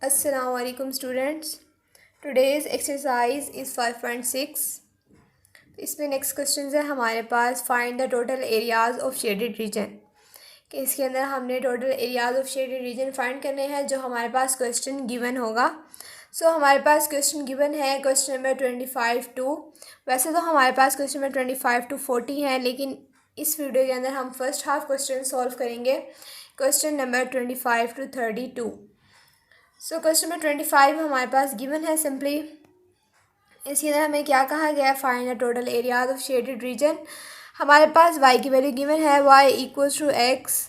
Assalamu alaikum students. Today's exercise is 5.6. इसमें next question है हमारे पास find the total areas of shaded region कि इसके अंदर हमने total areas of shaded region find करने हैं जो हमारे पास क्वेश्चन गिवन होगा। हमारे पास क्वेश्चन गिवन है क्वेश्चन नंबर 25 टू, वैसे तो हमारे पास क्वेश्चन नंबर 25 टू 40 है, लेकिन इस वीडियो के अंदर हम फर्स्ट हाफ क्वेश्चन सॉल्व करेंगे question number 25 to 32। Question number 25 हमारे पास गिवन है सिंपली। इसके अंदर हमें क्या कहा गया है, find the total areas of shaded region. हमारे पास y की वैल्यू गिवन है y equals to x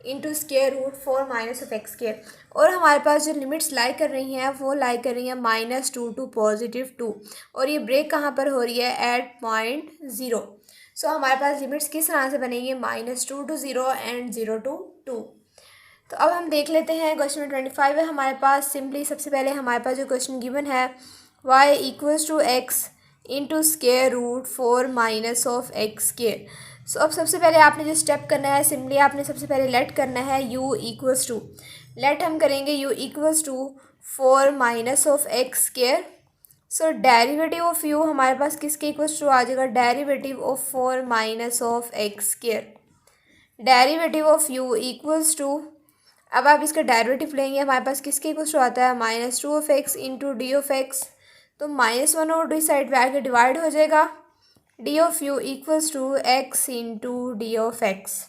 into square root 4 minus of x square, और हमारे पास जो लिमिट्स लाई कर रही हैं वो लाई कर रही हैं -2 टू +2, और ये ब्रेक कहाँ पर हो रही है एट पॉइंट 0। हमारे पास लिमिट्स किस तरह से बनेंगी -2 टू 0 एंड 0 टू 2। तो अब हम देख लेते हैं क्वेश्चन नंबर 25 है हमारे पास। सिंपली सबसे पहले हमारे पास जो क्वेश्चन गिवन है y equals to x into square root 4 minus of x square. अब सबसे पहले आपने जो स्टेप करना है, सिंपली आपने सबसे पहले लेट करना है u इक्वल्स टू, लेट हम करेंगे u equals to 4 minus of x square. Derivative of u हमारे पास किसके इक्वल्स टू आ जाएगा, derivative of 4 minus of x square. Derivative of u equals to, अब आप इसका डेरिवेटिव लेंगे हमारे पास किसके इक्वल टू आता है -2 of x into d of x, तो -1 और डी साइड पे आके डिवाइड हो जाएगा। D of u equals to x into d of x.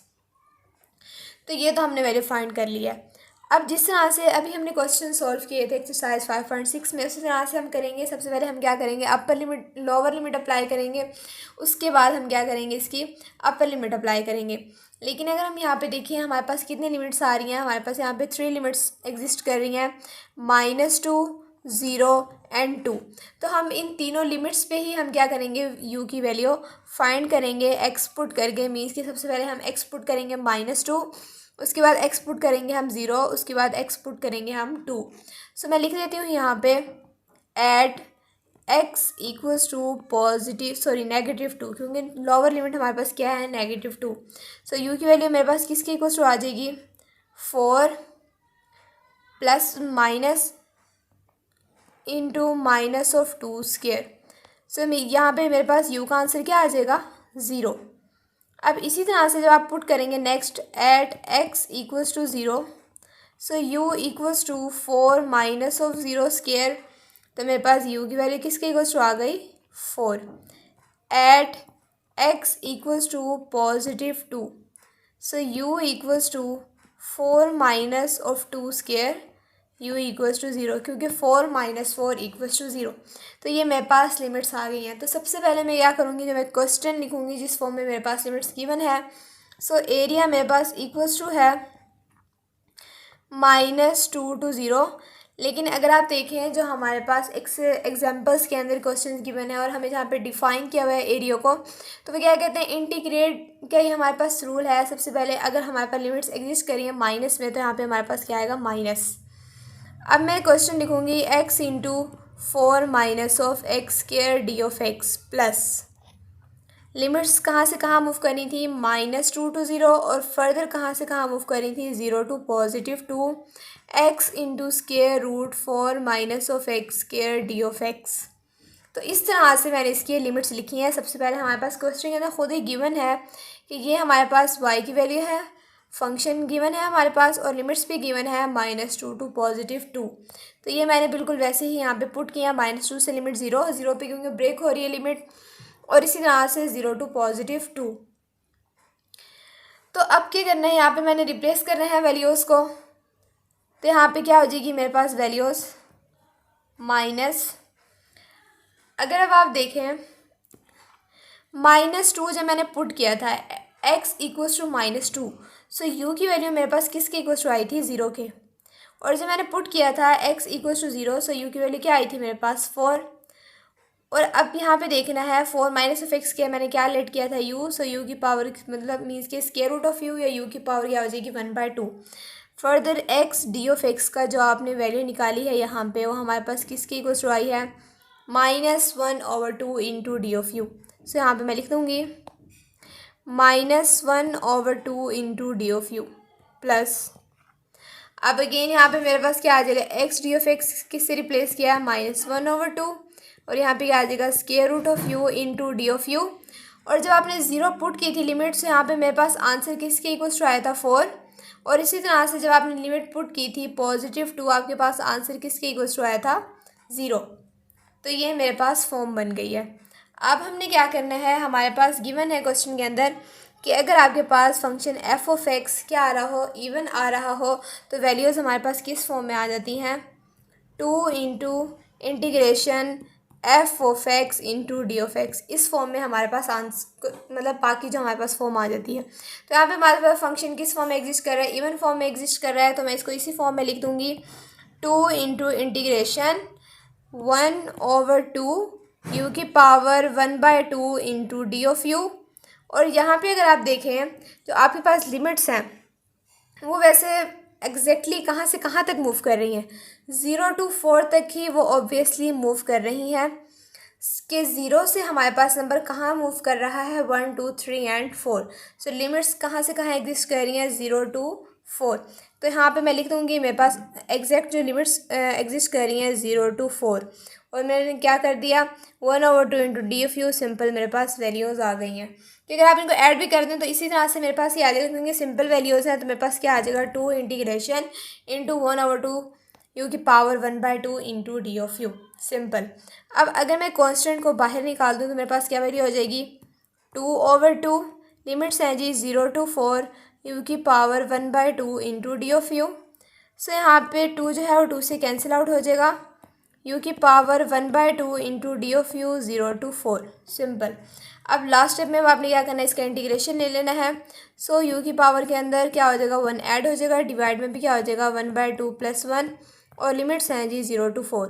तो ये तो हमने वैल्यू फाइंड कर लिया है। अब जिस तरह से अभी हमने क्वेश्चन सॉल्व किए थे एक्सरसाइज 5.6 में, उसी तरह से हम करेंगे। सबसे पहले हम क्या करेंगे, upper limit lower limit apply करेंगे, उसके बाद हम क्या करेंगे, इसकी अपर लिमिट अप्लाई करेंगे। लेकिन अगर हम यहाँ पे देखिए हमारे पास कितनी लिमिट्स आ रही हैं, हमारे पास यहाँ पे 3 लिमिट्स एग्जिस्ट कर रही हैं, -2, 0 एंड 2। तो हम इन तीनों लिमिट्स पे ही हम क्या करेंगे, u की वैल्यू फाइंड करेंगे एक्स पुट करके। मीन्स कि सबसे पहले हम एक्स पुट करेंगे -2, उसके बाद एक्स पुट करेंगे हम 0, उसके बाद एक्स पुट करेंगे हम 2। मैं लिख देती हूँ यहाँ पे एट x इक्वल्स टू -2, क्योंकि लोअर लिमिट हमारे पास क्या है -2। u की वैल्यू मेरे पास किसके इक्वल्स टू आ जाएगी 4 plus minus into minus of 2 square. यहाँ पे मेरे पास u का आंसर क्या आ जाएगा 0। अब इसी तरह से जब आप पुट करेंगे next at x equals to 0, u equals to 4 minus of 0 square, तो मेरे पास u की वैल्यू किसके इक्वल्स टू आ गई 4। At x equals to +2, u equals to 4 minus of 2 square, u equals to 0, क्योंकि 4 - 4 इक्वल्स टू 0। तो ये मेरे पास लिमिट्स आ गई हैं। तो सबसे पहले मैं क्या करूँगी, जब मैं क्वेश्चन लिखूँगी जिस फॉर्म में मेरे पास लिमिट्स गिवन है, एरिया मेरे पास इक्वल्स टू है -2 टू 0। लेकिन अगर आप देखें जो हमारे पास एग्जांपल्स के अंदर क्वेश्चंस गिवन है और हमें जहाँ पे डिफ़ाइन किया हुआ है एरिया को, तो वो क्या कहते हैं इंटीग्रेट का ही हमारे पास रूल है। सबसे पहले अगर हमारे पास लिमिट्स एग्जिस्ट करी है माइनस में, तो यहाँ पे हमारे पास क्या आएगा माइनस। अब मैं क्वेश्चन लिखूँगी x into 4 minus of x square d of x plus, limits कहाँ से कहाँ मूव करनी थी -2 टू 0, और फर्दर कहाँ से कहाँ मूव करनी थी 0 to +2, x into square root 4 minus of x square d of x. तो इस तरह से मैंने इसकी लिमिट्स लिखी हैं। सबसे पहले हमारे पास क्वेश्चन के अंदर खुद ही गिवन है कि ये हमारे पास y की वैल्यू है, फंक्शन गिवन है हमारे पास, और लिमिट्स भी गिवन है -2 टू +2। तो ये मैंने बिल्कुल वैसे ही यहाँ पे पुट किया, -2 से लिमिट 0 पे, क्योंकि ब्रेक हो रही है लिमिट, और इसी तरह से 0 टू +2। तो अब क्या करना है, यहाँ पे मैंने रिप्लेस करना है वैल्यूज़ को। तो यहाँ पे क्या हो जाएगी मेरे पास वैल्यूज़ माइनस, अगर अब आप देखें -2 जब मैंने पुट किया था x इक्वल्स टू -2, u की वैल्यू मेरे पास किसके इक्वल्स टू आई थी 0 के, और जब मैंने पुट किया था x इक्वल्स टू 0, u की वैल्यू क्या आई थी मेरे पास 4। और अब यहाँ पे देखना है 4 माइनस ऑफ एक्स के मैंने क्या लेट किया था u, u की पावर मतलब मीन्स के स्क्वायर रूट ऑफ u, या u की पावर क्या हो जाएगी 1/2। Further x d of x का जो आपने वैल्यू निकाली है यहाँ पे, वो हमारे पास किसके इक्वल्स टू आई है -1/2 इंटू डी ऑफ यू। यहाँ पे मैं लिख दूँगी -1/2 into d of u plus, अब अगेन यहाँ पे मेरे पास क्या आ जाएगा, एक्स डी ऑफ एक्स किससे रिप्लेस किया है, -1/2, और यहाँ पे क्या आ जाएगा square root of u into d of u. और जब आपने ज़ीरो पुट की थी लिमिट से, यहाँ पे मेरे पास आंसर किसके इक्वल्स टू आया था 4, और इसी तरह से जब आपने लिमिट पुट की थी +2, आपके पास आंसर किसके इक्वल्स टू आया था 0। तो ये मेरे पास फॉर्म बन गई है। अब हमने क्या करना है, हमारे पास गिवन है क्वेश्चन के अंदर कि अगर आपके पास फंक्शन एफ ऑफ एक्स क्या आ रहा हो, इवन आ रहा हो, तो वैल्यूज़ हमारे पास किस फॉर्म में आ जाती हैं, 2 into integration F of x into d of x, इस फॉर्म में हमारे पास आंसर मतलब बाकी जो हमारे पास फॉर्म आ जाती है। तो यहाँ पे हमारे पास फंक्शन किस फॉर्म में एग्जिस्ट कर रहा है, इवन फॉर्म में एग्जिस्ट कर रहा है, तो मैं इसको इसी फॉर्म में लिख दूँगी, 2 इंटू इंटीग्रेशन 1/2 यू की power 1/2 into d of u. और यहाँ पे अगर आप देखें जो आपके पास लिमिट्स हैं वो वैसे एग्जैक्टली कहाँ से कहाँ तक मूव कर रही हैं, 0 to 4 तक ही वो ऑब्वियसली मूव कर रही हैं। कि 0 से हमारे पास नंबर कहाँ मूव कर रहा है, 1 2 3 एंड 4। सो लिमिट्स कहाँ से कहाँ एग्जिस्ट कर रही हैं, 0 to 4। तो यहाँ पे मैं लिख दूँगी मेरे पास एग्जैक्ट जो लिमिट्स एग्जिस्ट कर रही हैं 0 to 4, और मैंने क्या कर दिया 1/2 into d of you, simple मेरे पास वैल्यूज़ आ गई हैं। कि अगर आप इनको ऐड भी कर दें तो इसी तरह से मेरे पास ये आ जाएगा, क्योंकि सिंपल वैल्यूज़ हैं, तो मेरे पास क्या आ जाएगा 2 इंटीग्रेशन इंटू 1/2 यू की power 1/2 into d of you, simple. अब अगर मैं कांस्टेंट को बाहर निकाल दूँ तो मेरे पास क्या वैल्यू हो जाएगी, 2/2, लिमिट्स हैं जी 0 to 4 यू की power 1/2 into d of u. So यहाँ पे 2 जो है वो 2 से कैंसिल आउट हो जाएगा, यू की power 1/2 into d of you 0 to 4, simple. अब लास्ट स्टेप में आपने क्या करना है, इसका इंटीग्रेशन ले लेना है। सो यू की पावर के अंदर क्या हो जाएगा 1 ऐड हो जाएगा, डिवाइड में भी क्या हो जाएगा 1/2 + 1, और लिमिट्स हैं जी 0 to 4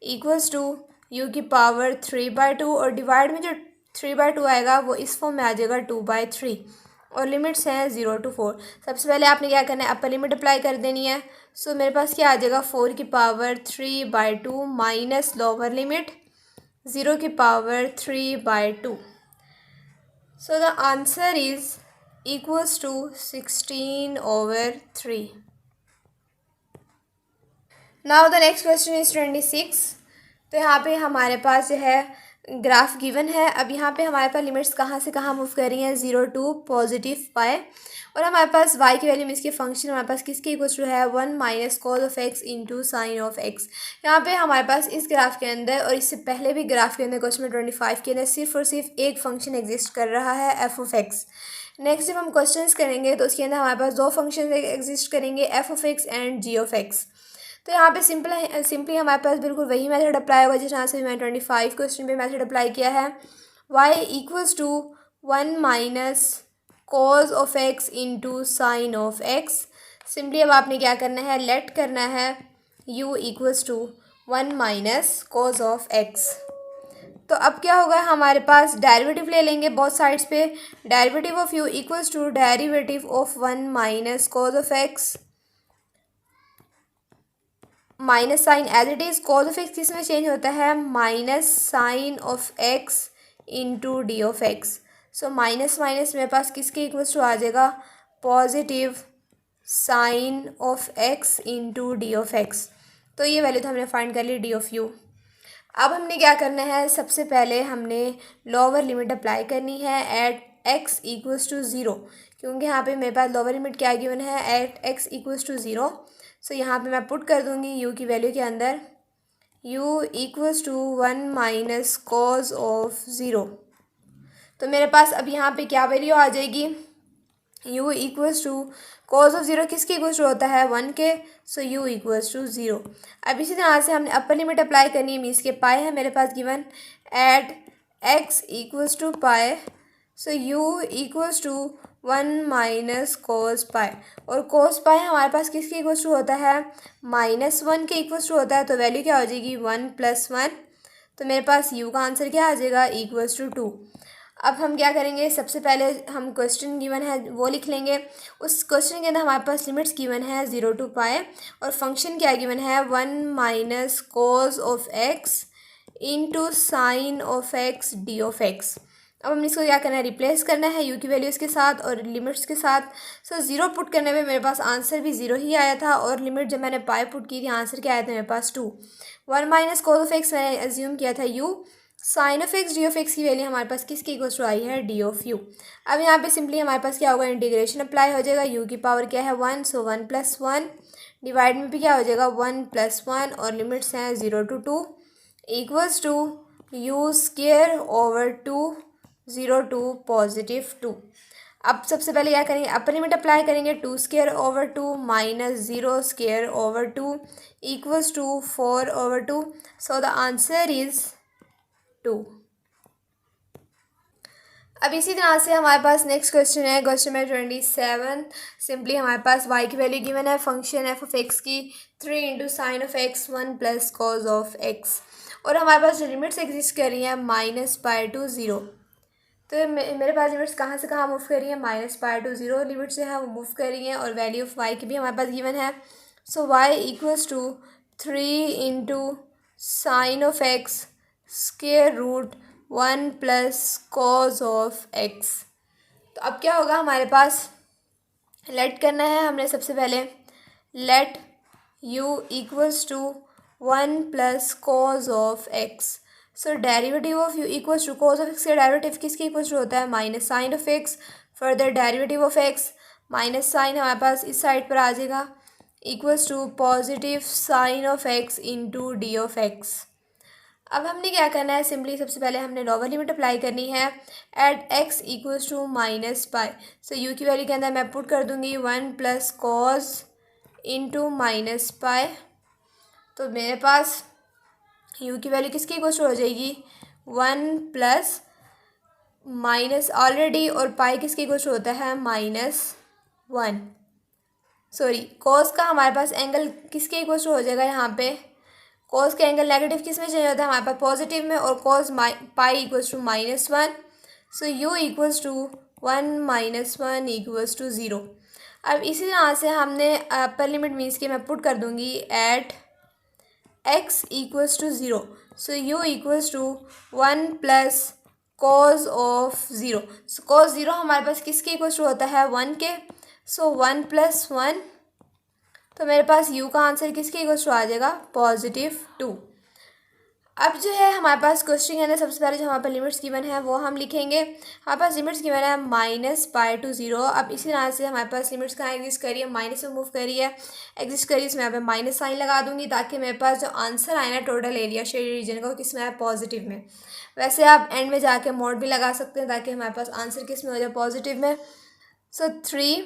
इक्वल्स टू यू की पावर 3/2, और डिवाइड में जो 3/2 आएगा वो इस फॉर्म में आ जाएगा 2/3, और लिमिट्स हैं 0 to 4। सबसे पहले आपने क्या करना है, अपर लिमिट अप्लाई कर देनी है। सो मेरे पास क्या आ जाएगा 4 की पावर 3/2 माइनस लोअर लिमिट 0 की power 3/2। So the answer is equals to 16/3। Now the next question is 26। तो यहाँ पे हमारे पास जो है ग्राफ गिवन है। अब यहाँ पे हमारे पास लिमिट्स कहाँ से कहाँ मूव कर रही हैं, 0 to +π, और हमारे पास y की वैल्यू में इसके फंक्शन हमारे पास किसके इक्वल टू है 1 - cos of x into sine of x। यहाँ पे हमारे पास इस ग्राफ के अंदर और इससे पहले भी ग्राफ के अंदर क्वेश्चन 25 के अंदर सिर्फ और सिर्फ एक फंक्शन एग्जिस्ट कर रहा है f ऑफ x। नेक्स्ट जब हम क्वेश्चंस करेंगे तो उसके अंदर हमारे पास दो फंक्शन एग्जिस्ट करेंगे, f of x and g of x। तो यहाँ पे सिंपली हमारे पास बिल्कुल वही मेथड अप्लाई होगा जिस तरह से मैंने 25 क्वेश्चन पे मेथड अप्लाई किया है। y equals to 1 - cos of x into sine of x। Simply अब आपने क्या करना है, लेट करना है u equals to 1 - cos of x। तो अब क्या होगा, हमारे पास डेरिवेटिव ले लेंगे बोथ साइड्स पे। Derivative of u equals to derivative of 1 - cos of x minus sine as it is. Cos of x किस में चेंज होता है, minus sine of x into d of x. So minus minus मेरे पास किसके equals to आ जाएगा, positive sine of x into d of x. तो ये वैल्यू तो हमने फाइंड कर ली डी ऑफ यू। अब हमने क्या करना है, सबसे पहले हमने लोअर लिमिट अप्लाई करनी है एट एक्स इक्वल्स टू 0, क्योंकि यहाँ पे मेरे पास लोअर लिमिट क्या गिवन है, एट एक्स इक्वल्स टू 0। सो यहाँ पे मैं पुट कर दूँगी u की वैल्यू के अंदर u equals to 1 - cos of 0। तो मेरे पास अब यहाँ पे क्या वैल्यू आ जाएगी, u equals to cos of 0 किसके इक्वल्स टू होता है 1 के। So u equals to 0। अब इसी तरह से हमने अपर लिमिट अप्लाई करनी है, मीन्स के पाई है मेरे पास given at x equals to pi. So u equals to 1 - cos pi, और cos पाई हमारे पास किसके इक्वल्स टू होता है, -1 के इक्वल्स टू होता है। तो वैल्यू क्या हो जाएगी 1 + 1। तो मेरे पास u का आंसर क्या आ जाएगा, इक्वल्स टू 2। अब हम क्या करेंगे, सबसे पहले हम क्वेश्चन गिवन है वो लिख लेंगे। उस क्वेश्चन के अंदर हमारे पास लिमिट्स गिवन है 0 to π, और फंक्शन क्या गिवन है 1 - cos of x into sine of x d of x। अब हमने इसको क्या करना है, रिप्लेस करना है यू की वैल्यूज़ के साथ और लिमिट्स के साथ। सो ज़ीरो पुट करने में मेरे पास आंसर भी ज़ीरो ही आया था और लिमिट जब मैंने पाई पुट की थी आंसर क्या आया था मेरे पास 2। 1 माइनस कॉस ऑफ एक्स मैंने एज्यूम किया था u. Sine of x d of x की वैल्यू हमारे पास किसकी इक्वल टू आई है, डी ऑफ यू। अब यहाँ पे सिंपली हमारे पास क्या होगा, इंटीग्रेशन अप्लाई हो जाएगा। यू की पावर क्या है 1, सो 1 + 1 डिवाइड में भी क्या हो जाएगा 1 + 1 और लिमिट्स हैं 0 to 2 equals to u square over 2 0 to +2। अब सबसे पहले क्या करेंगे, अपर लिमिट अप्लाई करेंगे 2 square over 2 minus 0 square over 2 equals to 4 over 2। So the answer is 2। अब इसी तरह से हमारे पास नेक्स्ट क्वेश्चन है, क्वेश्चन नंबर 27। सिंपली हमारे पास y की वैल्यू गिवन है, फंक्शन f ऑफ x की 3 into sine of x 1 + cos of x और हमारे पास जो लिमिट्स एग्जिस्ट कर रही हैं -π to 0। तो मेरे पास लिमिट्स कहाँ से कहाँ मूव कर रही है, -π to 0 लिमिट्स जो है वो मूव कर रही हैं और वैल्यू ऑफ y की भी हमारे पास गिवन है। So y equals to 3 into sine of x square root 1 + cos of x। तो अब क्या होगा हमारे पास, लेट करना है हमने सबसे पहले, let u equals to 1 + cos of x। So derivative of u equals to cos of x का डेरिवेटिव किसके इक्वल्स टू होता है, minus sine of x। Further derivative of x minus sine हमारे पास इस साइड पर आ जाएगा equals to positive sine of x into d of x. अब हमने क्या करना है, सिंपली सबसे पहले हमने लोअर लिमिट अप्लाई करनी है at x equals to -π। So u की वैल्यू के अंदर मैं पुट कर दूंगी 1 + कॉज इंटू -π। तो मेरे पास u की वैल्यू किसकी इक्वल्स टू हो जाएगी 1 + माइनस ऑलरेडी और पाई किसकी इक्वल्स टू होता है -1। सॉरी, कॉस का हमारे पास एंगल किसके इक्वल्स टू हो जाएगा, यहाँ पे कॉस का एंगल नेगेटिव किस में चेंज होता है हमारे पास पॉजिटिव में, और cos pi equals to -1। So u equals to 1 - 1 equals to 0। अब इसी तरह से हमने अपर लिमिट मीन्स की मैं पुट कर दूंगी at x equals to 0। So u equals to 1 + cos of 0। So cos 0 हमारे पास किसके इक्वल्स टू होता है 1 के। सो 1 + 1, तो मेरे पास u का आंसर किसके इक्वल्स टू आ जाएगा +2। अब जो है हमारे पास क्वेश्चन के अंदर सबसे पहले जो हमारे पास लिमिट्स गिवन है वो हम लिखेंगे। हमारे पास लिमिट्स गिवन है -π to 0। अब इसी तरह से हमारे पास लिमिट्स कहाँ एग्जिस्ट कर रही है, माइनस में मूव कर रही है, एग्जिस्ट कर रही है, इसमें यहाँ पे माइनस साइन लगा दूंगी ताकि मेरे पास जो आंसर आए ना टोटल एरिया शेडेड रीजन का वो किस में है, पॉजिटिव में। वैसे आप एंड में जाके मोड भी लगा सकते हैं ताकि हमारे पास आंसर किस में हो जाए, पॉजिटिव में। So 3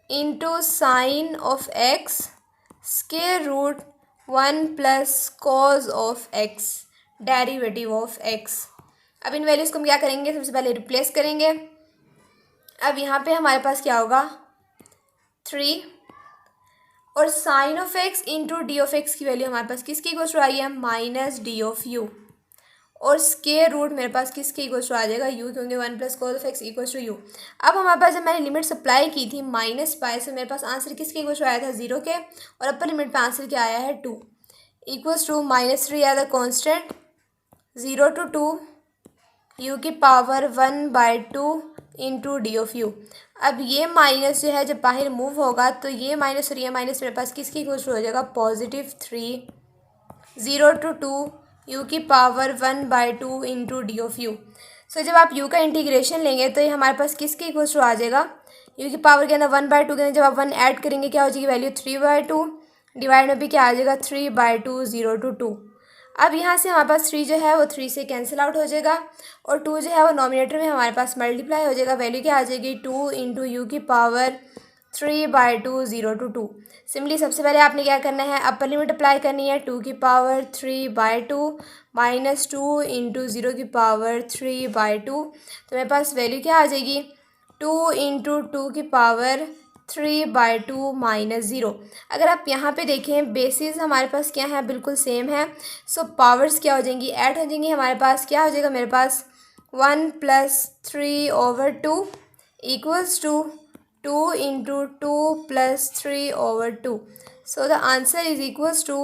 into sine of x square root 1 + cos of x derivative of x। अब इन वैल्यूज़ को हम क्या करेंगे, सबसे पहले रिप्लेस करेंगे। अब यहाँ पे हमारे पास क्या होगा 3 और sine of x into d of x की वैल्यू हमारे पास किसकी इक्वल टू आई है -d ऑफ u, और स्क्वायर रूट मेरे पास किसके इक्वल टू आ जाएगा u, क्योंकि 1 + cos of x equal to u। अब हमारे पास जब मैंने लिमिट सप्लाई की थी -π से मेरे पास आंसर किसके इक्वल टू आया था 0 के, और अपर लिमिट पे आंसर क्या आया है 2 इक्वल्स टू -3 आया था कॉन्स्टेंट 0 to 2 u की power 1/2 into d of you. अब ये माइनस जो है जब बाहर मूव होगा तो ये माइनस और ये माइनस मेरे पास किसकी इक्वल टू हो जाएगा +3 0 to 2 u की power 1/2 into d of u. So जब आप u का इंटीग्रेशन लेंगे तो ये हमारे पास किसके इक्वल टू आ जाएगा, u की पावर के अंदर 1/2 के अंदर जब आप 1 ऐड करेंगे क्या हो जाएगी वैल्यू 3/2, डिवाइड में भी क्या आ जाएगा 3/2 0 to 2। अब यहाँ से हमारे पास 3 जो है वो 3 से कैंसिल आउट हो जाएगा और 2 जो है वो नॉमिनेटर में हमारे पास मल्टीप्लाई हो जाएगा, वैल्यू क्या आ जाएगी 2 इंटू यू की पावर 3/2 0 to 2। सिंपली सबसे पहले आपने क्या करना है, अपर लिमिट अप्लाई करनी है 2 की पावर 3/2 -2 इंटू 0 की पावर 3/2। तो मेरे पास वैल्यू क्या आ जाएगी 2 इंटू 2 की पावर 3/2 -0। अगर आप यहाँ पे देखें बेसिस हमारे पास क्या है, बिल्कुल सेम है। सो पावर्स क्या हो जाएंगी, ऐड हो जाएंगी। हमारे पास क्या हो जाएगा, मेरे पास 1 + 3/2 equals to 2 into 2 + 3/2। So the answer is equals to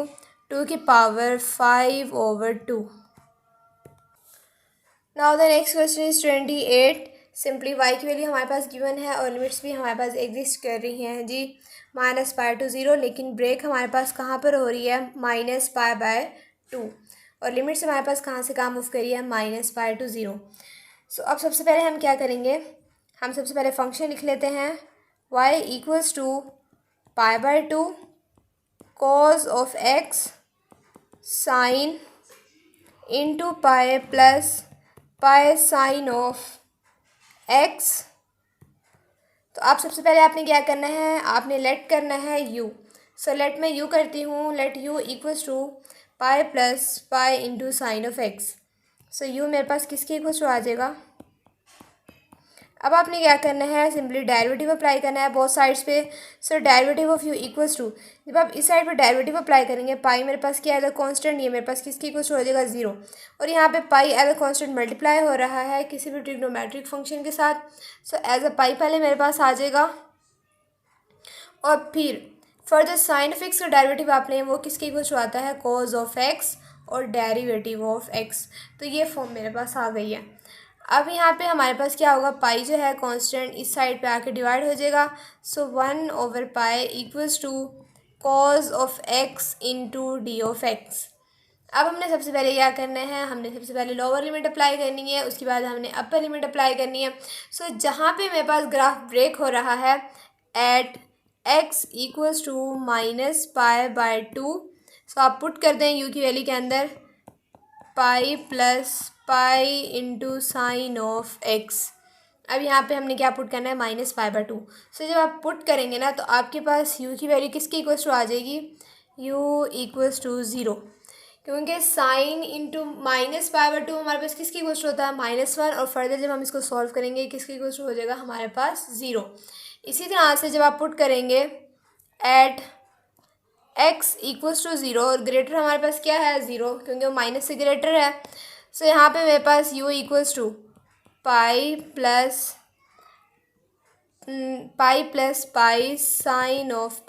2 की power 5/2। Now the next question is 28। Simply y की वैल्यू हमारे पास गिवन है और लिमिट्स भी हमारे पास एग्जिस्ट कर रही हैं जी, -π/0, लेकिन ब्रेक हमारे पास कहाँ पर हो रही है, -π/2, और लिमिट्स हमारे पास कहाँ से कहाँ मूव करी है, -π/0। सो अब सबसे पहले हम क्या करेंगे, हम सबसे पहले फंक्शन लिख लेते हैं y = π/2 cos of x sin into pi plus pi sine of x। तो आप सबसे पहले आपने क्या करना है, आपने लेट करना है u। सो लेट मैं u करती हूँ, let u = pi plus pi into sine of x। So u मेरे पास किसके इक्वल टू आ जाएगा। अब आपने क्या करना है, सिंपली डेरिवेटिव अप्लाई करना है बोथ साइड्स पे। सो डेरिवेटिव ऑफ u = जब आप इस साइड पे डेरिवेटिव अप्लाई करेंगे, पाई मेरे पास क्या है, कांस्टेंट, ये मेरे पास किसकी इक्वल टू हो जाएगा, 0। और यहाँ पे पाई एज अ कांस्टेंट मल्टीप्लाई हो रहा है किसी भी ट्रिग्नोमेट्रिक फंक्शन के साथ। सो एज अ पाई पहले मेरे पास आ जाएगा, और फिर फर्दर साइन ऑफ एक्स का डेरिवेटिव आप लें, वो किसके इक्वल टू आता है, कॉज ऑफ एक्स और डेरिवेटिव ऑफ एक्स। तो ये फॉर्म मेरे पास आ गई है। अब यहाँ पे हमारे पास क्या होगा, पाई जो है कांस्टेंट इस साइड पे आके डिवाइड हो जाएगा। सो 1/पाई = cos of x into d of x. अब हमने सबसे पहले क्या करना है, हमने सबसे पहले लोअर लिमिट अप्लाई करनी है, उसके बाद हमने अपर लिमिट अप्लाई करनी है। सो जहाँ पे मेरे पास ग्राफ ब्रेक हो रहा है एट x = -π/2, सो आप पुट कर दें u की वैल्यू के अंदर पाई plus pi into sine of x। अब यहाँ पे हमने क्या पुट करना है, -π/2। सो जब आप पुट करेंगे ना, तो आपके पास u की वैल्यू किसकी इक्वल टू आ जाएगी, u = 0, क्योंकि साइन इंटू -π/2 हमारे पास किसकी इक्वल टू होता है, -1। और फर्दर जब हम इसको सॉल्व करेंगे किसकी इक्वल टू हो जाएगा हमारे पास, 0। इसी तरह से जब आप पुट करेंगे एट x = 0 और ग्रेटर हमारे पास क्या है, 0, क्योंकि वो माइनस से ग्रेटर है। सो यहाँ पे मेरे पास u = pi plus pi sine of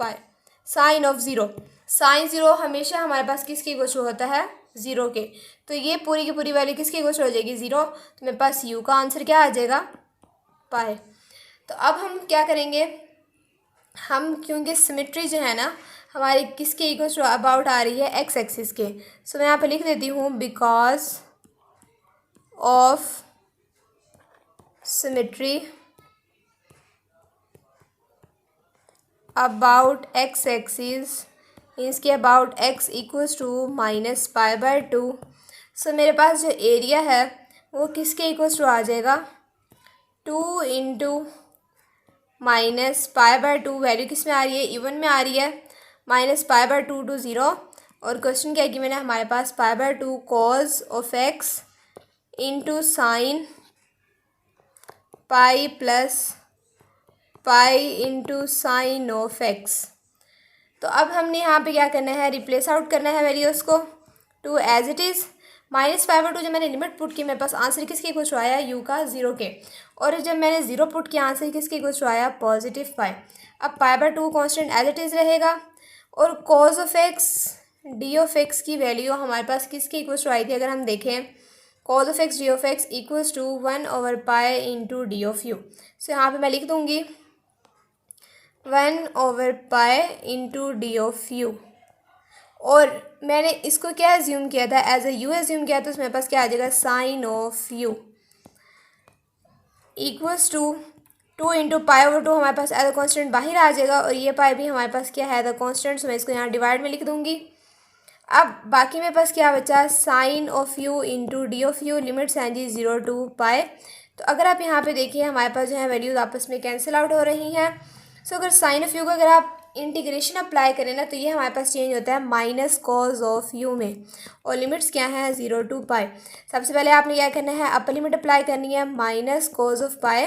0। Sine 0 हमेशा हमारे पास किसके इक्वल टू होता है, 0 के। तो ये पूरी की पूरी वैल्यू किसके इक्वल टू हो जाएगी, 0। तो मेरे पास u का आंसर क्या आ जाएगा, पाई। तो अब हम क्या करेंगे, हम क्योंकि सिमेट्री जो है ना हमारी किसके इक्वल टू अबाउट आ रही है, एक्स एक्सिस के। सो मैं यहाँ पे लिख देती हूँ because of symmetry about x axis means कि अबाउट x = -π/2। सो मेरे पास जो एरिया है वो किसके इक्वल टू आ जाएगा, 2 × -π/2। वैल्यू किस में आ रही है, इवन में आ रही है, -π/2 to 0। और क्वेश्चन क्या कि मैंने हमारे पास π/2 cos of x into sine pi plus pi into sine of x। तो अब हमने यहाँ पे क्या करना है, रिप्लेस आउट करना है वैल्यूज़ को, 2 एज इट इज़। -π/2 जब मैंने लिमिट पुट की, मेरे पास आंसर किसके इक्वल टू आया, u का 0 के। और जब मैंने 0 पुट किया, आंसर किसके इक्वल टू आया, +पाई। अब π/2 कांस्टेंट एज इट इज़ रहेगा, और cause of x d of x की वैल्यू हमारे पास किसके इक्वल टू आई थी, अगर हम देखें, cos of x d of x = 1/पाई into d of u। So यहाँ पर मैं लिख दूँगी 1/पाई इंटू डी ऑफ u। और मैंने इसको क्या एज्यूम किया था, एज अ u एज्यूम किया था। तो मेरे पास क्या आ जाएगा, साइन ऑफ u = 2 × π/2 हमारे पास एज अ कॉन्स्टेंट बाहर आ जाएगा, और ये पाई भी हमारे पास क्या है, एज अ कॉन्स्टेंट। तो मैं इसको यहाँ डिवाइड में लिख दूँगी। अब बाकी मेरे पास क्या बचा, sine of u into d of u। Limits हैं जी 0 to पाई। तो अगर आप यहाँ पे देखिए, हमारे पास जो है वैल्यूज़ आपस में कैंसिल आउट हो रही हैं। सो अगर साइन ऑफ u को अगर आप इंटीग्रेशन अप्लाई करें ना, तो ये हमारे पास चेंज होता है माइनस कॉज ऑफ u में, और लिमिट्स क्या हैं, 0 to पाई। सबसे पहले आपने क्या करना है, अपर लिमिट अप्लाई करनी है, minus cos of pi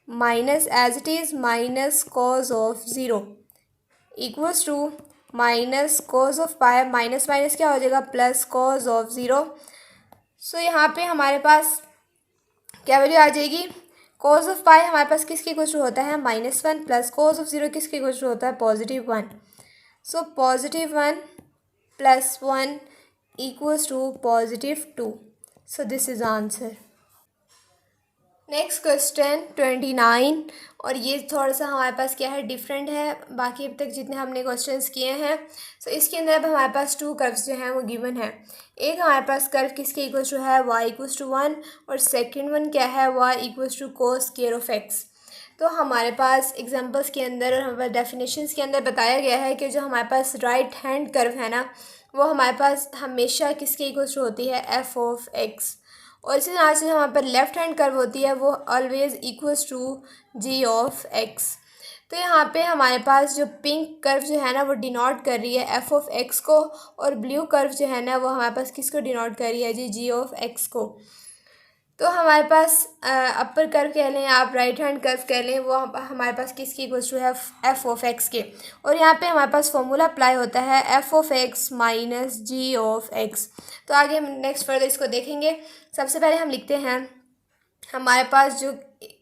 minus as it is minus cos of 0 equals to minus cos of pi, minus minus क्या हो जाएगा, प्लस कॉज ऑफ 0। सो यहाँ पे हमारे पास क्या वैल्यू आ जाएगी, कॉज ऑफ पाई हमारे पास किसके इक्वल टू होता है, -1, प्लस कॉज ऑफ 0 किसके इक्वल टू होता है, +1। सो +1 + 1 = +2। So this is answer. Next question 29, और ये थोड़ा सा हमारे पास क्या है, डिफरेंट है बाकी अब तक जितने हमने क्वेश्चंस किए हैं। सो इसके अंदर अब हमारे पास टू कर्व्स जो हैं वो गिवन है। एक हमारे पास कर्व किसके इक्वल टू है, y इक्वल्स टू 1, और सेकंड वन क्या है, y equals to cos square of x। तो हमारे पास एग्जांपल्स के अंदर और हमारे डेफिनेशंस के अंदर बताया गया है कि जो हमारे पास राइट हैंड कर्व है ना, वो हमारे पास हमेशा किसके इक्वल्स टू होती है, f ऑफ x। और इसी तरह से जो हमारे पर लेफ्ट हैंड कर्व होती है वो always equals to g of x। तो यहाँ पे हमारे पास जो पिंक कर्व जो है ना वो डिनोट कर रही है f ऑफ x को, और ब्लू कर्व जो है ना वो हमारे पास किसको डिनोट कर रही है जी, g ऑफ x को। तो हमारे पास अपर कर्व कह लें आप, राइट हैंड कर्व कह लें, वो हमारे पास किसकी इक्वल्स टू है, एफ ऑफ एक्स के। और यहाँ पे हमारे पास फॉर्मूला अप्लाई होता है f of x minus g of x. तो आगे हम नेक्स्ट फर्दर इसको देखेंगे। सबसे पहले हम लिखते हैं हमारे पास जो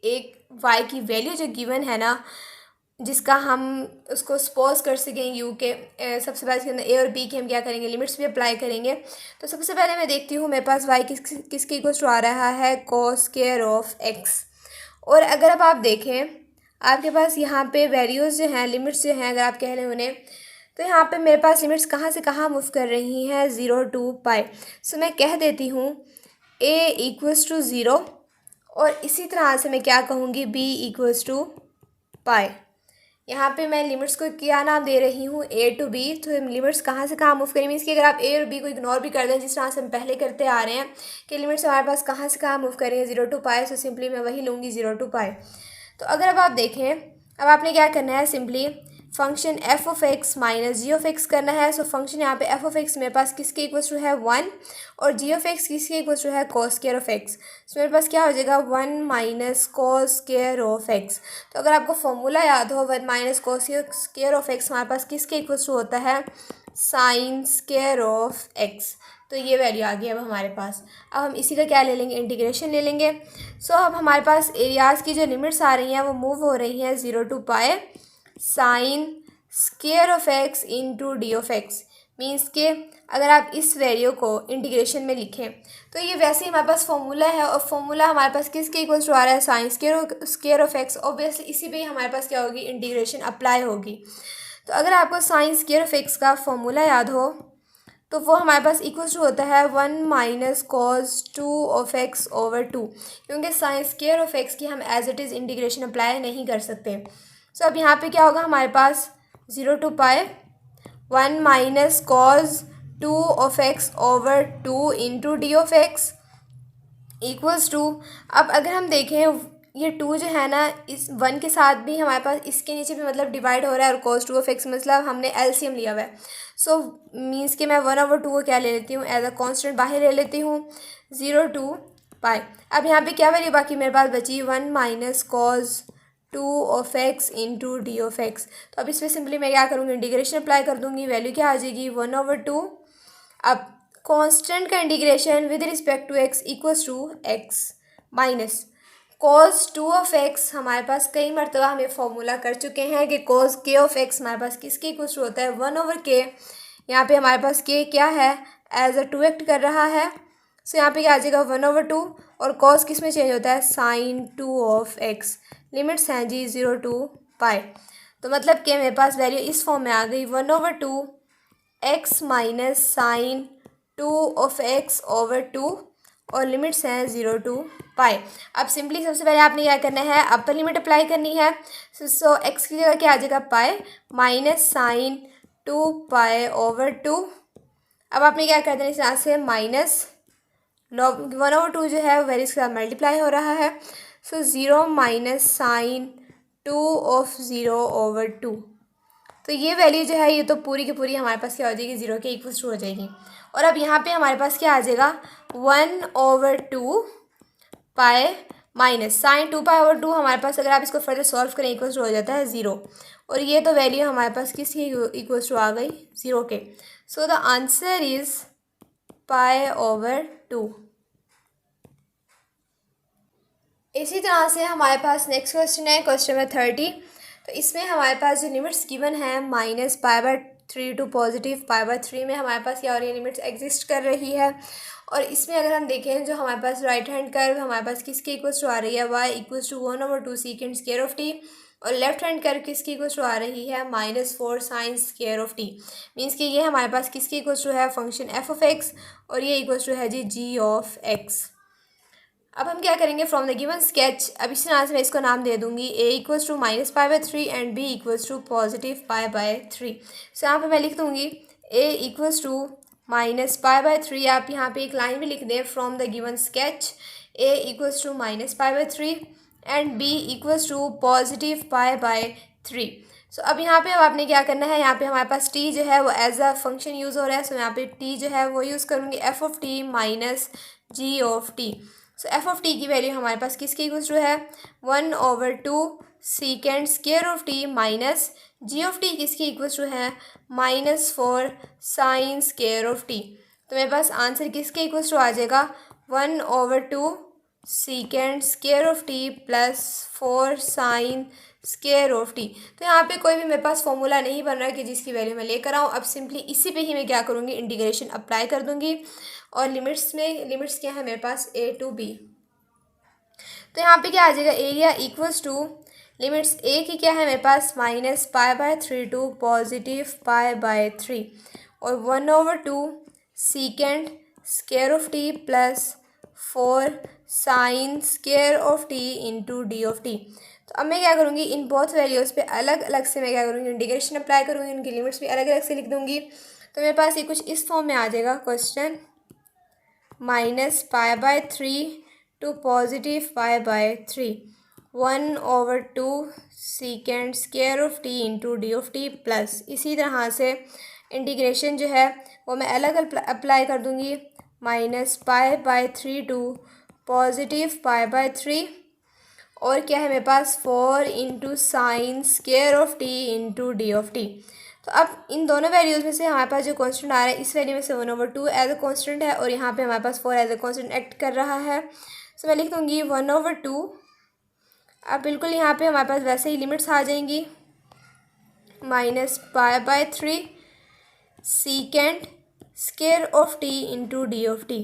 एक वाई की वैल्यू जो गिवन है ना, जिसका हम उसको सपोज कर सकें यू के, सबसे पहले इसके अंदर ए और बी की हम क्या करेंगे, लिमिट्स भी अप्लाई करेंगे। तो सबसे पहले मैं देखती हूँ मेरे पास वाई किसके इक्वल टू आ रहा है, कॉस स्क्वायर ऑफ एक्स। और अगर अब आप देखें आपके पास यहाँ पे वैल्यूज़ जो हैं, लिमिट्स जो हैं अगर आप कह लें उन्हें, तो यहाँ पे मेरे पास लिमिट्स कहाँ से कहाँ मूव कर रही हैं, 0 to पाई। सो मैं कह देती हूँ a इक्वल्स टू 0, और इसी तरह से मैं क्या कहूँगी, b इक्वल्स टू पाई। यहाँ पे मैं लिमिट्स को क्या नाम दे रही हूँ, a to b। तो लिमिट्स कहाँ से कहाँ मूव करेंगे, मीन्स कि अगर आप a और b को इग्नोर भी कर दें जिस तरह से हम पहले करते आ रहे हैं कि लिमिट्स हमारे पास कहाँ से कहाँ मूव करेंगे, 0 to पाई। सो सिंपली मैं वही लूँगी 0 to पाई। तो अगर अब आप देखें, अब आपने क्या करना है, simply function f of x minus g of x करना है। सो फंक्शन यहाँ पे एफ ऑफ एक्स मेरे पास किसके इक्वल टू है, 1, और जी ऑफ एक्स किसके इक्वल टू है, कॉस स्क्वायर ऑफ एक्स। सो मेरे पास क्या हो जाएगा, 1 minus cos square of x. तो अगर आपको फॉर्मूला याद हो, 1 minus cos square of x हमारे पास किसके इक्वल टू होता है, साइन स्क्वायर ऑफ एक्स। तो ये वैल्यू आ गई अब हमारे पास। अब हम इसी का क्या ले लेंगे, इंटीग्रेशन ले लेंगे। सो अब हमारे पास एरियाज़ की जो लिमिट्स आ रही हैं वो मूव हो रही हैं 0 to pi sine square of x into d of x. Means के अगर आप इस वैल्यू को इंटीग्रेशन में लिखें तो ये वैसे ही हमारे पास फॉर्मूला है, और फॉर्मूला हमारे पास किसके इक्वल टू आ रहा है, sign square of x. Obviously इसी पे ही हमारे पास क्या होगी, इंटीग्रेशन अप्लाई होगी। तो अगर आपको साइन स्क्वायर ऑफ एक्स का फॉर्मूला याद हो तो वो हमारे पास इक्वल टू होता है 1 minus cos 2 of x over 2, क्योंकि साइन स्क्वायर ऑफ एक्स की हम as it is integration apply नहीं कर सकते। सो अब यहाँ पे क्या होगा हमारे पास, 0 to pi 1 minus cos 2 of x over 2 into d of x equals to. अब अगर हम देखें ये 2 जो है ना, इस 1 के साथ भी हमारे पास इसके नीचे भी मतलब डिवाइड हो रहा है, और cos 2 ऑफ एक्स मतलब हमने एलसीएम लिया हुआ है। सो मीन्स कि मैं 1/2 को क्या ले लेती हूँ, एज अ कांस्टेंट बाहर ले लेती हूँ, 0 to पाई। अब यहाँ पे क्या वैल्यू बाकी मेरे पास बची, 1 minus cos 2 of x into d of x. तो अब इस पर सिंपली मैं क्या करूँगी, इंटीग्रेशन अप्लाई कर दूँगी, वैल्यू क्या आ जाएगी, 1/2। अब कांस्टेंट का integration with respect to x equals to x minus cos 2 of x. हमारे पास कई मरतबा हमें फॉर्मूला कर चुके हैं कि कॉस के ऑफ एक्स हमारे पास किसके इक्वल्स टू होता है, 1/k। यहाँ पे हमारे पास के क्या है, एज अ 2 एक्ट कर रहा है। सो यहाँ पे क्या आ जाएगा, 1/2, और कॉस किस में चेंज होता है, साइन 2 ऑफ एक्स। लिमिट्स हैं जी 0 to पाई। तो मतलब कि मेरे पास वैल्यू इस फॉर्म में आ गई, 1/2 x minus sine 2 of x over 2, और लिमिट्स हैं 0 to पाई। अब सिंपली सबसे पहले आपने क्या करना है, अपर लिमिट अप्लाई करनी है। सो एक्स की जगह क्या आ जाएगा, pi minus sine 2 pi over 2। अब आपने क्या कर देना इस तरह से, माइनस 1/2 जो है वैल्यू के साथ मल्टीप्लाई हो रहा है। सो 0 माइनस साइन 2 ऑफ 0 ओवर 2। तो ये वैल्यू जो है ये तो पूरी की पूरी हमारे पास क्या हो जाएगी, 0 के इक्वल्स टू हो जाएगी। और अब यहाँ पे हमारे पास क्या आ जाएगा, 1/2 pi minus sine 2 pi over 2। हमारे पास अगर आप इसको फर्दर सॉल्व करें इक्वल्स टू हो जाता है 0, और ये तो वैल्यू हमारे पास किसकी इक्वल्स टू आ गई, 0 के। So the answer is π/2। इसी तरह से हमारे पास नेक्स्ट क्वेश्चन है, क्वेश्चन नंबर 30। तो इसमें हमारे पास जो लिमिट्स गिवन है, -π/2 3 टू पॉजिटिव π/3 में हमारे पास क्या हो रही है, लिमिट्स एग्जिस्ट कर रही है। और इसमें अगर हम देखें जो हमारे पास राइट हैंड कर्व हमारे पास किसके इक्वल्स टू आ रही है, y=1/2 second square of T, और लेफ्ट हैंड कर्व किसकी इक्वल्स टू आ रही है, -4 sign square of T. Means कि ये हमारे पास किसकी इक्वल्स टू है, फंक्शन f(x) और ये इक्वल्स टू है जी g(x). अब हम क्या करेंगे, फ्रॉम द गिवन स्केच, अब इस तरह से मैं इसको नाम दे दूंगी a=- π/3 एंड b ++ π/3। सो यहाँ पे मैं लिख दूंगी a=- π/3, आप यहाँ पे एक लाइन भी लिख दें, from the given sketch a=- π/3 and b ++ π/3। So अब यहाँ पे अब आपने क्या करना है, यहाँ पे हमारे पास t जो है वो एज अ फंक्शन यूज़ हो रहा है। सो यहाँ पे t जो है वो यूज़ करूँगी f(t) - g(t). सो f(t) की वैल्यू हमारे पास किसकी इक्वल टू है, 1/2 second square of T minus g(t) किसकी इक्वल टू है, -4 साइन स्क्वायर ऑफ टी। तो मेरे पास आंसर किसके इक्वल टू आ जाएगा, 1/2 second square of t plus 4 sign square of t. तो यहाँ पे कोई भी मेरे पास फॉर्मूला नहीं बन रहा है कि जिसकी वैल्यू मैं लेकर आऊँ। अब सिंपली इसी पे ही मैं क्या करूँगी, इंटीग्रेशन अप्लाई कर दूँगी। और लिमिट्स क्या है मेरे पास, a to b। तो यहाँ पे क्या आ जाएगा, area equals to limits a की क्या है मेरे पास, -π/3 टू पॉजिटिव π/3 और 1/2 second square of t plus 4 sign square of t into d of t. तो अब मैं क्या करूँगी, इन बोथ वैल्यूज़ पे अलग अलग से मैं क्या करूँगी, इंटीग्रेशन अप्लाई करूँगी, उनकी लिमिट्स भी अलग अलग से लिख दूँगी। तो मेरे पास ये कुछ इस फॉर्म में आ जाएगा question, -π/3 to positive π/3 1/2 second square of t into d of t plus, इसी तरह से इंटीग्रेशन जो है वो मैं अलग अप्लाई कर दूँगी, -π/3 टू पॉजिटिव π/3 और क्या है मेरे पास 4 into sine square of t into d of t. तो अब इन दोनों वैल्यूज़ में से हमारे पास जो कांस्टेंट आ रहा है, इस वैल्यू में से 1/2 एज अ कांस्टेंट है और यहाँ पे हमारे पास 4 एज अ कांस्टेंट एक्ट कर रहा है। सो मैं लिख दूँगी 1/2। अब बिल्कुल यहाँ पे हमारे पास वैसे ही लिमिट्स आ जाएंगी, -π/3 second square of t into d of t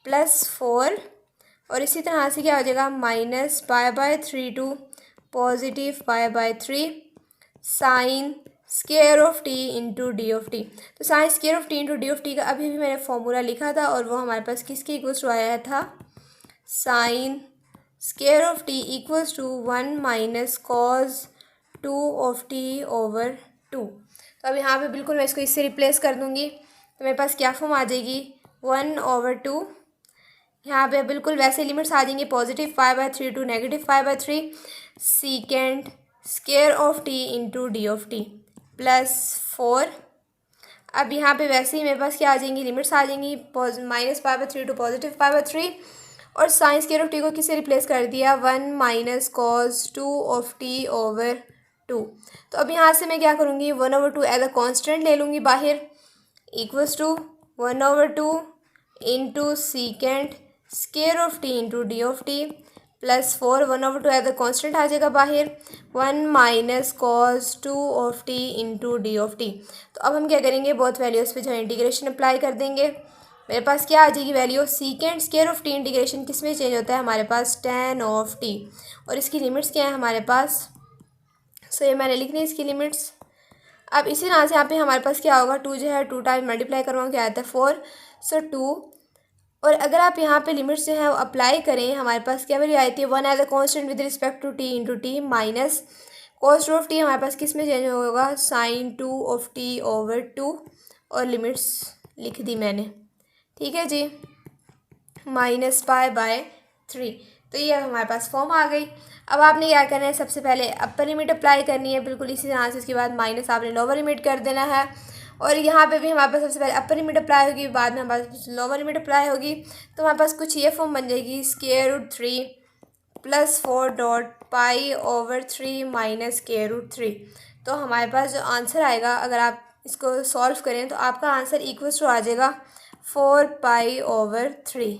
plus 4 और इसी तरह से क्या हो जाएगा, -π/3 to positive π/3 sine square of t into d of t. तो sine square of t into d of t का अभी भी मैंने फॉर्मूला लिखा था और वो हमारे पास किसके इक्वल्स टू आया था, sine square of t equals to 1 - cos 2 of t over 2। तो अब यहाँ पे बिल्कुल मैं इसको इससे रिप्लेस कर दूँगी। तो मेरे पास क्या फॉर्म आ जाएगी, 1/2, यहाँ पे बिल्कुल वैसे लिमिट्स आ जाएंगे, positive π/3 to negative π/3 second square of t into d of t plus 4। अब यहाँ पे वैसे ही मेरे पास क्या आ जाएंगी, लिमिट्स आ जाएंगी, -π/3 टू पॉजिटिव π/3 और साइन स्क्वायर ऑफ टी को किससे रिप्लेस कर दिया, 1 - cos 2 ऑफ टी ओवर 2। तो अब यहाँ से मैं क्या करूँगी, 1/2 एज अ कॉन्स्टेंट ले लूँगी बाहर, equals to 1/2 into second square of t into d of t plus 4, 1/2 as a constant आ जाएगा बाहर, 1 - cos 2 of t into d of t. तो अब हम क्या करेंगे, बोथ वैल्यूज़ पे जो है इंटीग्रेशन अप्लाई कर देंगे। मेरे पास क्या आ जाएगी value, second square of T integration किस में चेंज होता है हमारे पास, tan ऑफ टी, और इसकी लिमिट्स क्या है हमारे पास। सो ये मैंने लिख दी इसकी लिमिट्स। अब इसी तरह से यहाँ पे हमारे पास क्या होगा, 2 जो है 2 टाइम मल्टीप्लाई करवाऊँ क्या आता है 4। सो 2, और अगर आप यहाँ पे लिमिट्स जो है वो अप्लाई करें, हमारे पास क्या वैल्यू आई थी, 1 as a constant with respect to t into t minus cos 2 of t हमारे पास किस में चेंज होगा, sin 2 ऑफ टी ओवर 2 और लिमिट्स लिख दी मैंने, ठीक है जी, -π/3। तो ये हमारे पास फॉर्म आ गई। अब आपने क्या करना है, सबसे पहले अपर लिमिट अप्लाई करनी है बिल्कुल इसी तरह से, उसके बाद माइनस आपने लोअर लिमिट कर देना है और यहाँ पे भी हमारे पास सबसे पहले अपर लिमिट अप्लाई होगी, बाद में हमारे पास लोअर लिमिट अप्लाई होगी। तो हमारे पास कुछ ये फॉर्म बन जाएगी, √3 + 4.π/3 - √3। तो हमारे पास जो आंसर आएगा, अगर आप इसको सॉल्व करें तो आपका आंसर इक्वल्स टू आ जाएगा 4π/3।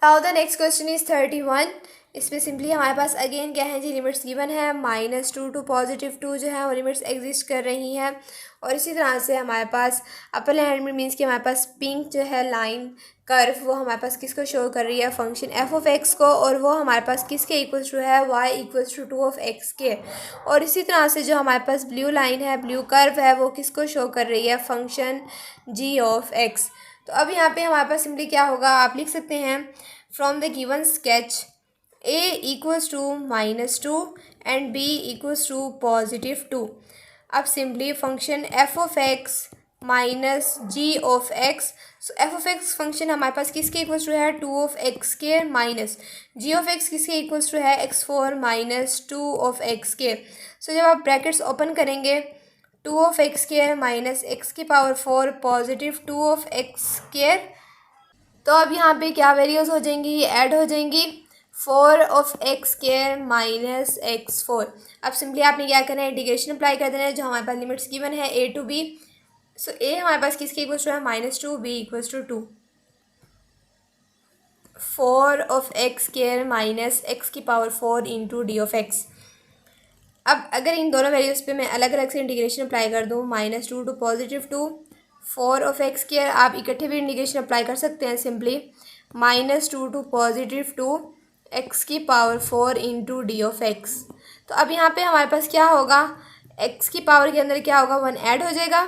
Now the next question is 31. इसमें सिंपली हमारे पास अगेन क्या है जी, लिमिट्स गिवन है, -2 टू +2 जो है वो लिमिट्स एग्जिस्ट कर रही हैं। और इसी तरह से हमारे पास अपर हैंड में मीन्स कि हमारे पास पिंक जो है लाइन कर्व, वो हमारे पास किसको शो कर रही है, फंक्शन f(x) को, और वो हमारे पास किसके इक्वल्स टू है, y = 2 के। और इसी तरह से जो हमारे पास ब्लू लाइन है, ब्लू कर्व है, वो किसको शो कर रही है, फंक्शन g(x). तो अब यहाँ पे हमारे पास सिंपली क्या होगा, आप लिख सकते हैं from the given sketch a = -2 and b = +2। अब सिंपली फंक्शन f(x) -g(x). सो f(x) फंक्शन हमारे पास किसके इक्वल्स टू है, 2 के, माइनस g(x) किसके इक्वल्स टू है, x4 - 2 के। सो जब आप ब्रैकेट्स ओपन करेंगे, 2 माइनस x⁴ +2 तो अब यहाँ पे क्या वैल्यूज़ हो जाएंगी, ये ऐड हो जाएंगी, 4 माइनस x4। अब सिंपली आपने क्या करना है, इंटीग्रेशन अप्लाई कर देना है, जो हमारे पास लिमिट्स गिवन है a to b। So a हमारे पास किसके इक्वल्स टू है, -2, b = 2। 4 minus x⁴ into d(x). अब अगर इन दोनों वैल्यूज़ पे मैं अलग अलग से इंटीग्रेशन अप्लाई कर दूँ, -2 टू +2, 4 आप इकट्ठे भी इंटीग्रेशन अप्लाई कर सकते हैं simply, -2 to +2 x⁴ into d(x). तो अब यहाँ पे हमारे पास क्या होगा, x⁴ के अंदर क्या होगा, 1 ऐड हो जाएगा,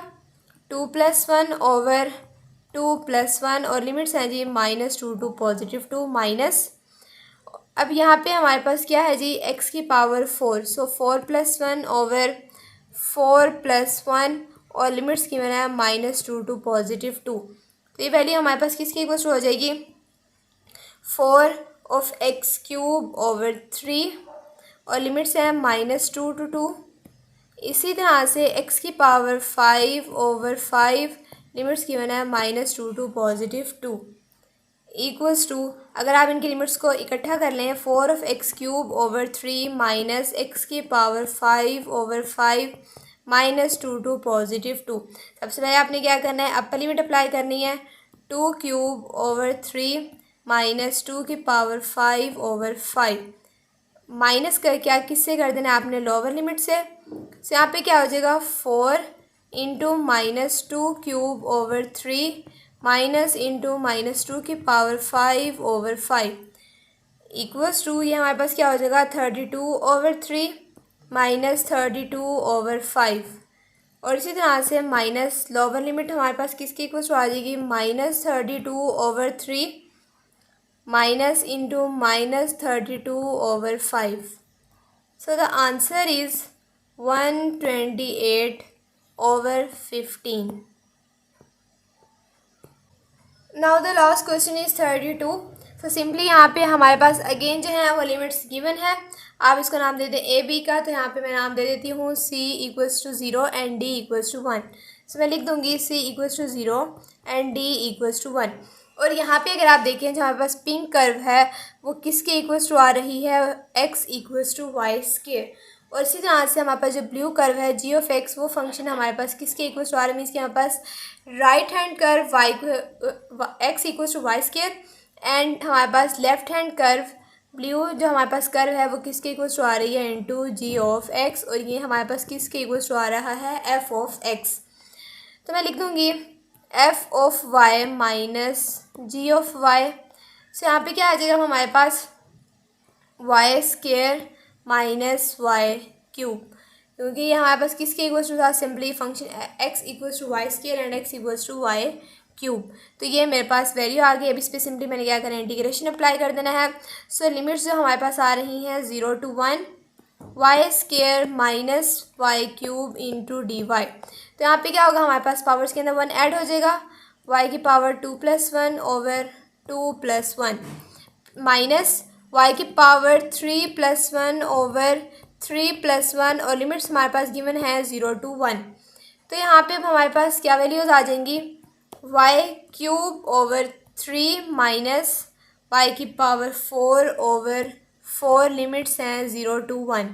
2 + 1 ओवर 2 + 1, और लिमिट्स हैं जी -2 टू +2 माइनस। अब यहाँ पे हमारे पास क्या है जी, x⁴, सो 4 + 1 ओवर 4 + 1, और लिमिट्स की मैंने -2 टू +2। तो ये वैल्यू हमारे पास किसकी इक्वल हो जाएगी, 4x³ ओवर 3, और लिमिट्स हैं -2 टू 2। इसी तरह से x⁵ ओवर 5, लिमिट्स की मैंने -2 टू +2 इक्वल्स टू, अगर आप इनकी लिमिट्स को इकट्ठा कर लें, 4x³ over 3 minus x⁵ over 5 -2 to +2। सबसे पहले आपने क्या करना है, अपर लिमिट अप्लाई करनी है, 2³ ओवर 3 माइनस 2⁵ ओवर 5 माइनस करके आप किससे कर देना है, आपने लोअर लिमिट से। तो यहाँ पे क्या हो जाएगा, 4 into -2³ over 3 minus into -2⁵ over 5 equals to, ये हमारे पास क्या हो जाएगा, 32 ओवर 3 माइनस 32 ओवर 5। और इसी तरह से माइनस लोअर लिमिट हमारे पास किसकी इक्वल्स टू आ जाएगी, -32 over 3 minus into -32 over 5। So the answer is 128 over 15। Now the last question is 32। So simply यहाँ पे हमारे पास अगेन जो है वो लिमिट्स गिवन है, आप इसको नाम दे दें ए बी का। तो यहाँ पे मैं नाम दे देती हूँ c = 0 एंड d = 1। सो मैं लिख दूँगी c = 0 एंड d = 1। और यहाँ पे अगर आप देखें, जो हमारे पास पिंक कर्व है वो किसके इक्वल्स टू आ रही है, x = y²। और इसी तरह से हमारे पास जो ब्लू कर्व है g(x), वो फंक्शन हमारे पास किसके इक्वल्स टू आ रहा है, मीन्स कि हमारे पास right hand curve x = y² and हमारे पास लेफ्ट हैंड कर्व ब्लू जो हमारे पास कर्व है वो किसके इक्वल्स टू आ रही है, इंटू g(x), और ये हमारे पास किसके इक्वल्स टू आ रहा है, f(x). तो मैं लिख दूँगी f(y) माइनस g(y). सो यहाँ पे क्या आ जाएगा हमारे पास, y² माइनस y³, क्योंकि ये हमारे पास किसके इक्वल्स टू था, simply function x = y² and x = y³। तो ये मेरे पास वैल्यू आ गई। अब इस पर सिंपली मैंने क्या करना है, इंटीग्रेशन अप्लाई कर देना है। सो लिमिट्स जो हमारे पास आ रही हैं 0 to 1, y² minus y³ into dy। तो यहाँ पे क्या होगा, हमारे पास पावर्स के अंदर 1 ऐड हो जाएगा, y⁴ 2 + 1 over 2 + 1 minus y⁴ 3 + 1 over 3 + 1, और लिमिट्स हमारे पास गिवन है 0 to 1। तो यहाँ पे अब हमारे पास क्या वैल्यूज़ आ जाएंगी, y³ over 3 minus y⁴ over 4, limits हैं 0 to 1।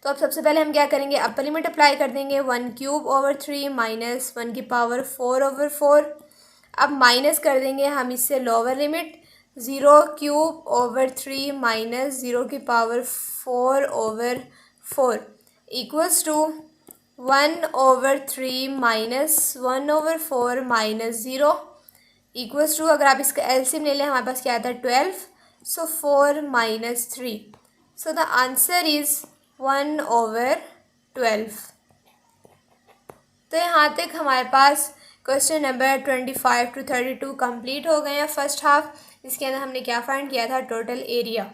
तो अब सबसे पहले हम क्या करेंगे, अपर लिमिट अप्लाई कर देंगे, 1³ ओवर 3 माइनस 1⁴ ओवर 4। अब माइनस कर देंगे हम इससे lower limit, zero cube over 3 minus 0 की power 4 over 4 equals to 1 over 3 minus 1 over 4 minus 0 equals to, अगर आप इसका एलसीएम ले लें हमारे पास क्या आता है 12, सो 4 minus 3, so the answer is 1 over 12। तो यहाँ तक हमारे पास क्वेश्चन नंबर 25 to 32 कंप्लीट हो गए हैं फर्स्ट हाफ, जिसके अंदर हमने क्या फाइंड किया था, टोटल एरिया।